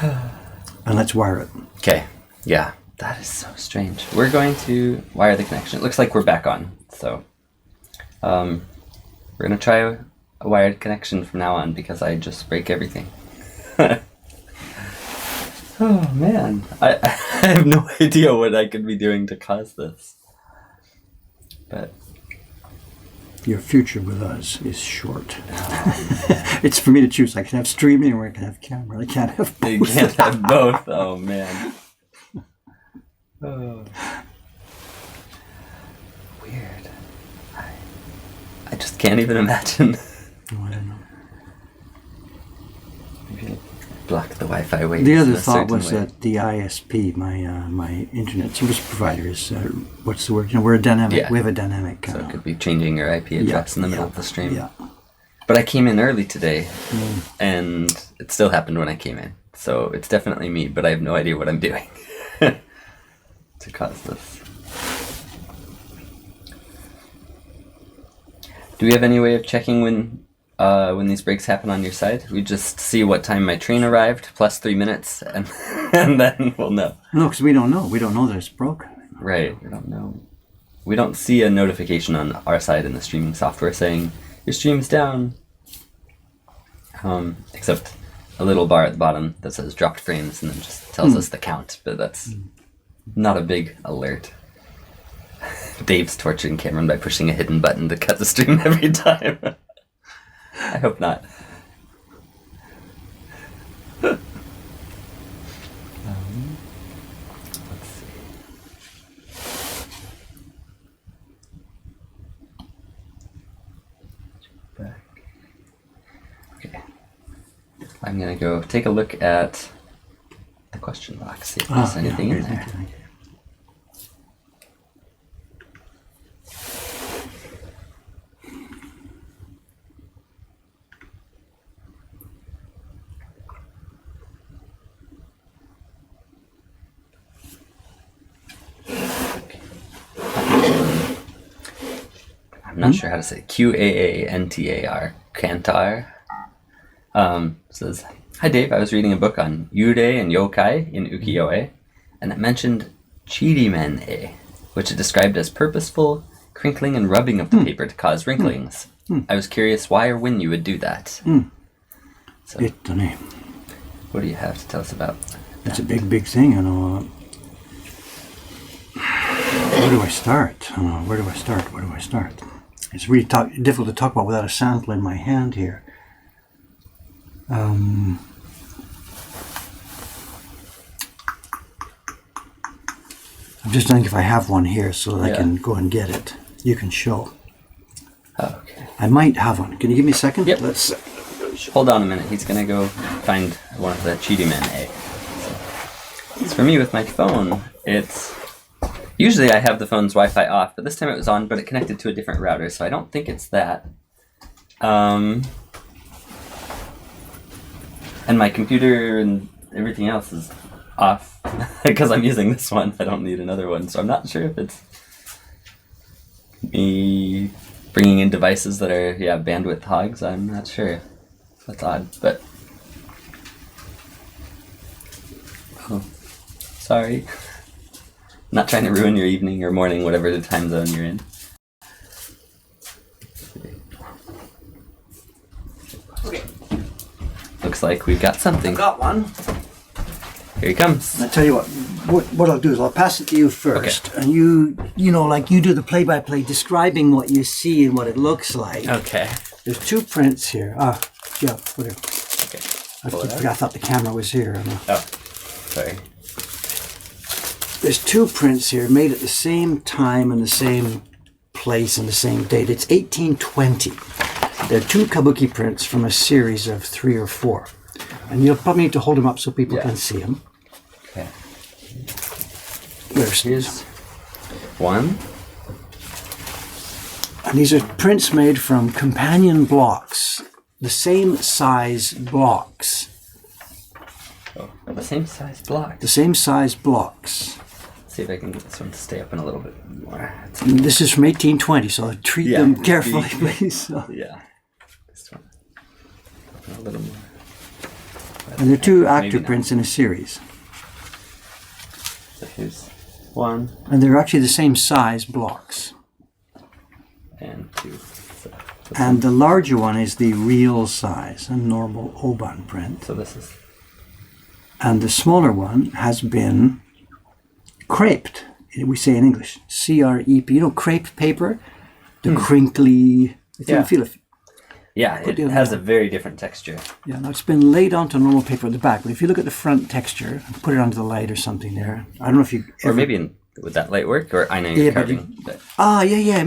And let's wire it. Okay. Yeah. That is so strange. We're going to wire the connection. It looks like we're back on. So we're going to try a wired connection from now on because I just break everything. Oh, man. I have no idea what I could be doing to cause this. But your future with us is short. It's for me to choose. I can have streaming or I can have camera. I can't have both. you can't have both. Oh, man. Oh. Weird. I just can't even imagine. Oh, I don't know. Maybe block the Wi-Fi waves. The other thought was that the ISP, my internet service provider, is what's the word? We're a dynamic. Yeah. We have a dynamic. So it could be changing your IP address in the middle of the stream. Yeah. But I came in early today, and it still happened when I came in. So it's definitely me, but I have no idea what I'm doing to cause this. Do we have any way of checking when these breaks happen on your side? We just see what time my train arrived, plus 3 minutes, and then we'll know. No, because we don't know. We don't know that it's broken. Right, we don't know. We don't see a notification on our side in the streaming software saying, your stream's down. Except a little bar at the bottom that says dropped frames and then just tells us the count, but that's not a big alert. Dave's torturing Cameron by pushing a hidden button to cut the stream every time. I hope not. Let's see. Back. Okay. I'm gonna go take a look at the question box, see if there's anything in there. Thank you. I'm not sure how to say it. Qaantar. Kantar. Says, hi Dave, I was reading a book on Yurei and Yokai in Ukiyo-e, and it mentioned chirimen-e, which it described as purposeful crinkling and rubbing of the paper to cause wrinklings. I was curious why or when you would do that. So, what do you have to tell us about that? It's a big thing, you know. Where do I start? Where do I start? It's really difficult to talk about without a sample in my hand here. I'm just thinking if I have one here so that I can go and get it. You can show. Oh, okay. I might have one. Can you give me a second? Yep. Let's. Hold on a minute. He's going to go find one of the chirimen-e. So, it's for me with my phone. It's... Usually I have the phone's Wi-Fi off, but this time it was on, but it connected to a different router, so I don't think it's that. And my computer and everything else is off because I'm using this one. I don't need another one, so I'm not sure if it's me bringing in devices that are, bandwidth hogs. I'm not sure. That's odd, but... Oh, sorry. Not trying to ruin your evening or morning, whatever the time zone you're in. Okay. Looks like we've got something. I've got one. Here he comes. I'll tell you what I'll do is I'll pass it to you first. Okay. And you do the play-by-play describing what you see and what it looks like. Okay. There's 2 prints here. Yeah, whatever. Okay. I thought the camera was here. Oh, sorry. There's 2 prints here made at the same time and the same place and the same date. It's 1820. They're 2 kabuki prints from a series of 3 or 4. And you'll probably need to hold them up so people can see them. Okay. Here's one. And these are prints made from companion blocks. The same size blocks. Oh, the same size block. The same size blocks. Let's see if I can get this one to stay up in a little bit more. This is from 1820, so treat them carefully, please. So. Yeah. This one. A little more. And there are two actor Maybe not. prints in a series. So here's one And they're actually the same size blocks. and two. So, And the larger one is the real size, a normal Oban print. so this is And the smaller one has been creped. We say in English, C-R-E-P. You know, crepe paper? The crinkly... Yeah. Feel it. yeah. It has a very different texture. Yeah, now it's been laid onto normal paper at the back, but if you look at the front texture and put it onto the light or something there, I don't know if you Or maybe would that light work? Or I know you're Yeah, but carving, but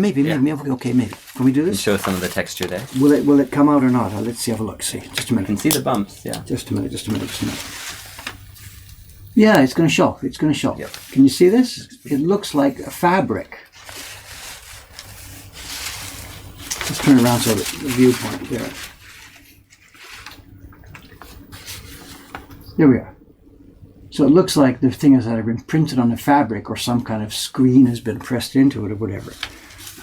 maybe. Okay, maybe. Can we do you can this? show some of the texture there. Will it come out or not? Let's see. Have a look. See, just a You can minute. see the bumps. Yeah. Just a minute. Yeah, it's going to show. Yep. Can you see this? It looks like a fabric. Let's turn it around so the viewpoint there. There we are. So it looks like the thing has either been printed on the fabric or some kind of screen has been pressed into it or whatever.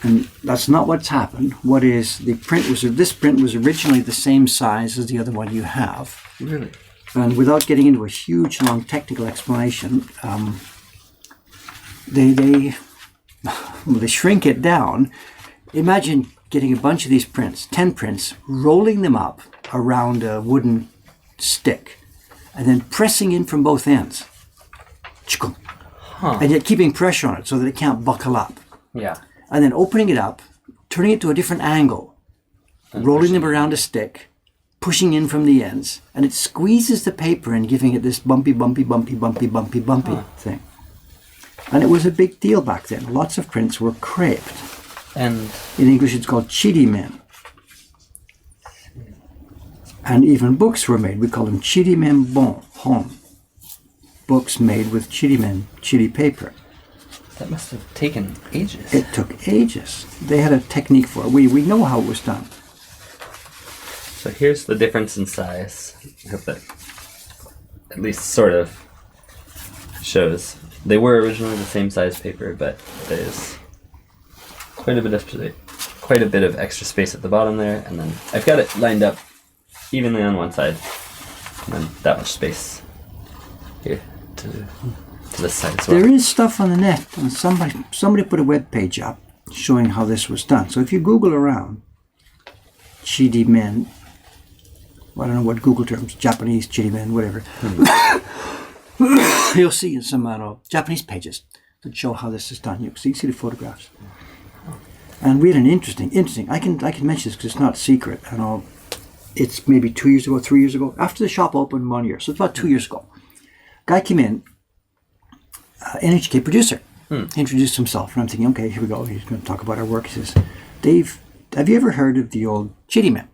And that's not what's happened. What is the print was this print was originally the same size as the other one you have. Really? And without getting into a huge, long technical explanation, they shrink it down. Imagine getting a bunch of these prints, 10 prints, rolling them up around a wooden stick, and then pressing in from both ends. And yet keeping pressure on it so that it can't buckle up. Yeah. And then opening it up, turning it to a different angle, rolling them around a stick, pushing in from the ends, and it squeezes the paper and giving it this bumpy thing. And it was a big deal back then. Lots of prints were creped. And In English it's called chirimen. And even books were made. We call them chirimen hon. Books made with chiri paper. that must have taken ages. It took ages. They had a technique for it. We know how it was done. So here's the difference in size. I hope that at least sort of shows. They were originally the same size paper, but there's quite a bit of extra space at the bottom there, and then I've got it lined up evenly on one side, and then that much space here to this side as well. There is stuff on the net, and somebody put a web page up showing how this was done. So if you Google around chirimen, I don't know what Google terms, Japanese chirimen, whatever, you'll see in some Japanese pages that show how this is done. You see the photographs. And we had an interesting. I can mention this because it's not secret. It's maybe 2 years ago, 3 years ago, after the shop opened 1 year. So it's about 2 years ago. Guy came in, NHK producer, introduced himself. And I'm thinking, okay, here we go. He's going to talk about our work. He says, Dave, have you ever heard of the old chirimen?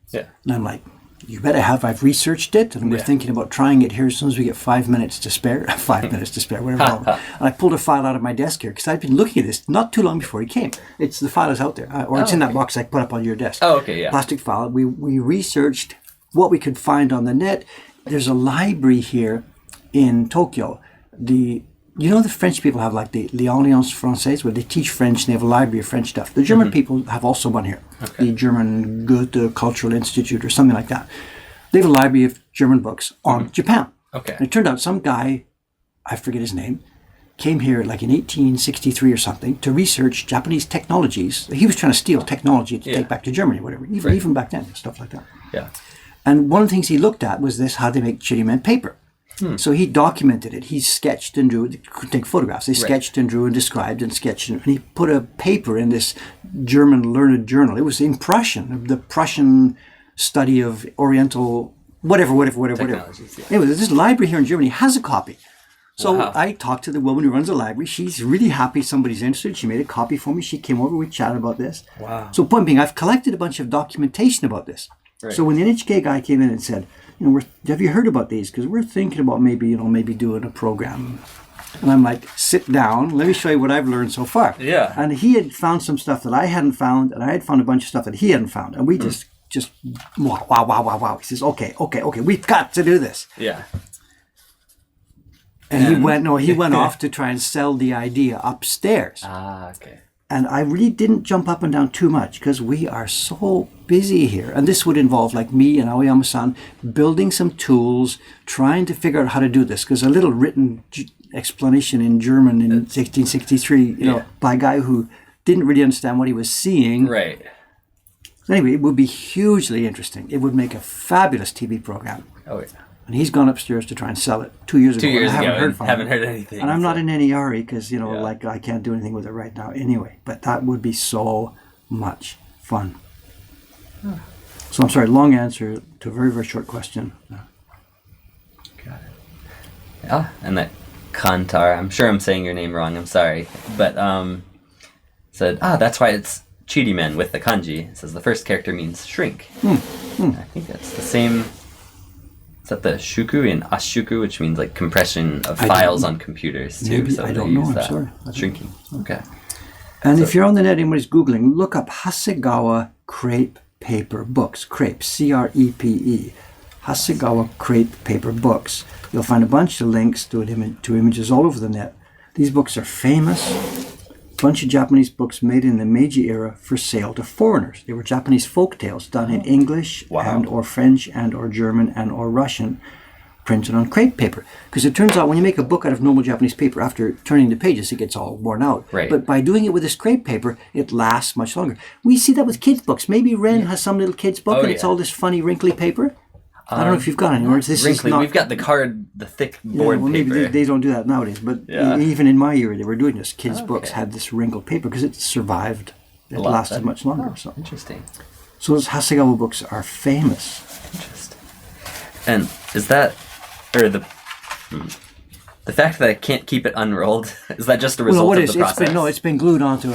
Yeah. And I'm like, you bet I have. I've researched it, and we're thinking about trying it here as soon as we get 5 minutes to spare. 5 minutes to spare, whatever. And I pulled a file out of my desk here because I'd been looking at this not too long before he came. The file is out there, or it's in that box I put up on your desk. Oh, okay, yeah. Plastic file. We researched what we could find on the net. There's a library here in Tokyo. You know the French people have like the Alliance Française where they teach French and they have a library of French stuff. The German people have also one here. Okay. The German Goethe Cultural Institute or something like that. They have a library of German books on Japan. Okay. And it turned out some guy, I forget his name, came here like in 1863 or something to research Japanese technologies. He was trying to steal technology to take back to Germany, whatever. Even back then, stuff like that. Yeah. And one of the things he looked at was this, how they make chirimen paper. So he documented it. He sketched and drew. They could take photographs. They sketched and drew and described and sketched. And he put a paper in this German learned journal. It was in Prussian, the Prussian study of Oriental, whatever. Anyway, this library here in Germany has a copy. So I talked to the woman who runs the library. She's really happy somebody's interested. She made a copy for me. She came over. We chatted about this. Wow. So point being, I've collected a bunch of documentation about this. Right. So when the NHK guy came in and said, have you heard about these? Because we're thinking about maybe doing a program. And I'm like, sit down. Let me show you what I've learned so far. Yeah. And he had found some stuff that I hadn't found, and I had found a bunch of stuff that he hadn't found. And we just wow. He says, okay, we've got to do this. Yeah. And he went off to try and sell the idea upstairs. Ah, okay. And I really didn't jump up and down too much because we are so busy here. And this would involve, like me and Aoyama-san, building some tools, trying to figure out how to do this. Because a little written explanation in German in 1663, by a guy who didn't really understand what he was seeing. Right. Anyway, it would be hugely interesting. It would make a fabulous TV program. Oh, yeah. And he's gone upstairs to try and sell it 2 years ago. 2 years I ago, haven't heard anything. And I'm not in any hurry because, I can't do anything with it right now anyway. But that would be so much fun. So I'm sorry, long answer to a very, very short question. Got it. Yeah, and that Kantar, I'm sure I'm saying your name wrong, I'm sorry. But said, that's why it's Chirimen with the kanji. It says the first character means shrink. I think that's the same. Is that the shuku in ashuku, which means like compression of files on computers too? Maybe, so I don't know, I'm sorry. Shrinking. Okay. And if you're on the net, anybody's Googling, look up Hasegawa crepe paper books. Crepe, C-R-E-P-E. Hasegawa crepe paper books. You'll find a bunch of links to images all over the net. These books are famous. Bunch of Japanese books made in the Meiji era for sale to foreigners. They were Japanese folk tales done in English and or French and or German and or Russian, printed on crepe paper. Because it turns out when you make a book out of normal Japanese paper, after turning the pages, it gets all worn out. Right. But by doing it with this crepe paper, it lasts much longer. We see that with kids' books. Maybe Ren has some little kids' book and it's all this funny wrinkly paper. I don't know if you've got any. Or this wrinkly. Is not, We've got the thick board paper. Maybe they don't do that nowadays. But even in my era, they were doing this. Kids' books had this wrinkled paper because it survived. It lasted much longer. So interesting. So those Hasegawa books are famous. Interesting. And is that, or the fact that I can't keep it unrolled, is that just a result of the process? It's been glued onto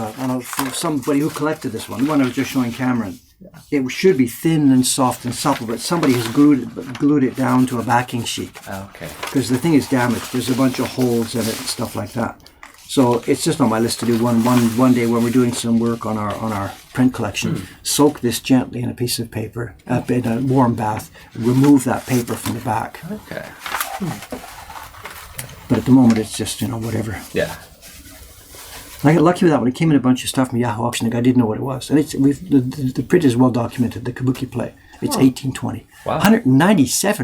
somebody who collected this one. The one I was just showing Cameron. Yeah. It should be thin and soft and supple, but somebody has glued it down to a backing sheet. Okay. Because the thing is damaged. There's a bunch of holes in it and stuff like that. So it's just on my list to do one day when we're doing some work on our print collection. Soak this gently in a piece of paper, in a warm bath, remove that paper from the back. Okay. But at the moment, it's just whatever. Yeah. I got lucky with that one. It came in a bunch of stuff from Yahoo Auction. The guy didn't know what it was, and the print is well documented. The Kabuki play. It's 1820. Wow. 197